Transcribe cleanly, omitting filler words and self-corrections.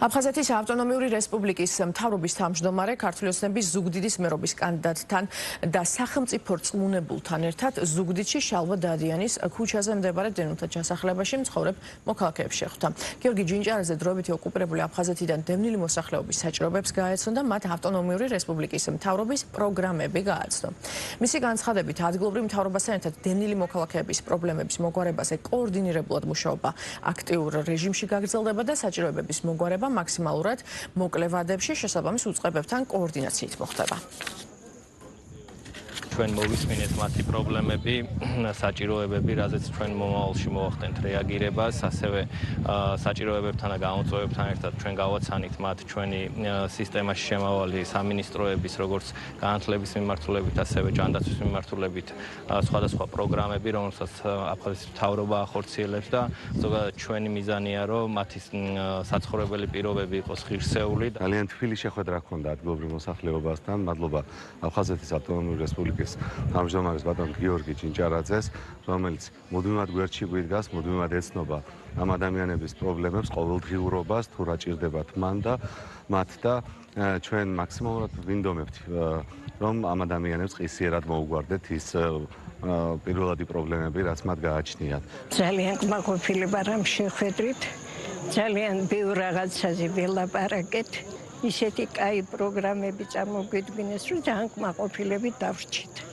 აფხაზეთის ავტონომიური რესპუბლიკის მთავრობის თავმჯდომარე ქართული ოცნების ზუგდიდის მერობის კანდიდატთან და სახელმწიფო რწმუნებულთან ერთად ზუგდიდში შალვა დადიანის ქუჩაზე მდებარე დევნილთა ჩასახლებაში მცხოვრებ მოქალაქეებს შეხვდა. გიორგი ჯინჭარაძე დროებითი ოკუპირებული აფხაზეთიდან დევნილი მოსახლეობის საჭიროებებს გაეცნო და მათ ავტონომიური რესპუბლიკის მთავრობის პროგრამები გააცნო. მისი განცხადებით, ადგილობრივ მთავრობასთან ერთად დევნილი მოქალაქეების პრობლემების მოგვარებაზე კოორდინირებულად მუშაობა აქტიურ რეჟიმში გაგრძელდება და საჭიროებების მოგვარება მაქსიმალურად მოკლე ვადებში შესაბამის უწყებებთან კოორდინაციით მოხდება. ჩვენ მოვისმინეთ მათი პრობლემები, საჭიროებები, რაზეც ჩვენ მომავალში მოვახდენთ რეაგირებას, ასევე საჭიროებებთან და გამოწვევებთან ერთად ჩვენ გავაცანით მათ ჩვენი სისტემაში შემავალი სამინისტროების, როგორც განათლების მიმართულებით, ასევე ჯანდაცვის მიმართულებით სხვადასხვა პროგრამები, რომელსაც აფხაზეთის მთავრობა ახორციელებს და ზოგადად ჩვენი მიზანია, რომ მათი საცხოვრებელი პირობები იყოს ღირსეული. ძალიან თბილი შეხვედრა ჰქონდა ადგილობრივ მოსახლეობასთან. მადლობა აფხაზეთის ავტონომიური რესპუბლიკის თავმჯდომარის ბატონ გიორგი ჯინჭარაძეს, რომელიც მუდმივად გვერდში გვიდგას, მუდმივად ეცნობა ამ ადამიანების პრობლემებს, ყოველდღიურობას, თუ რა ჭირდებათ მან და მათ და ჩვენ მაქსიმალურად ვინდომებთ, რომ ამ ადამიანებს ყისიერად მოუგვარდეთ ის პირველადი პრობლემები, რაც მათ გააჩნიათ. ძალიან კმაყოფილი ვარ ამ შეხვედრით, ძალიან ბევრ რაღაცაზე ველაპარაკეთ. ისეთი კაი პროგრამები წარმოგვიდგინეს, რომ ძალიან კმაყოფილებით დავრჩით.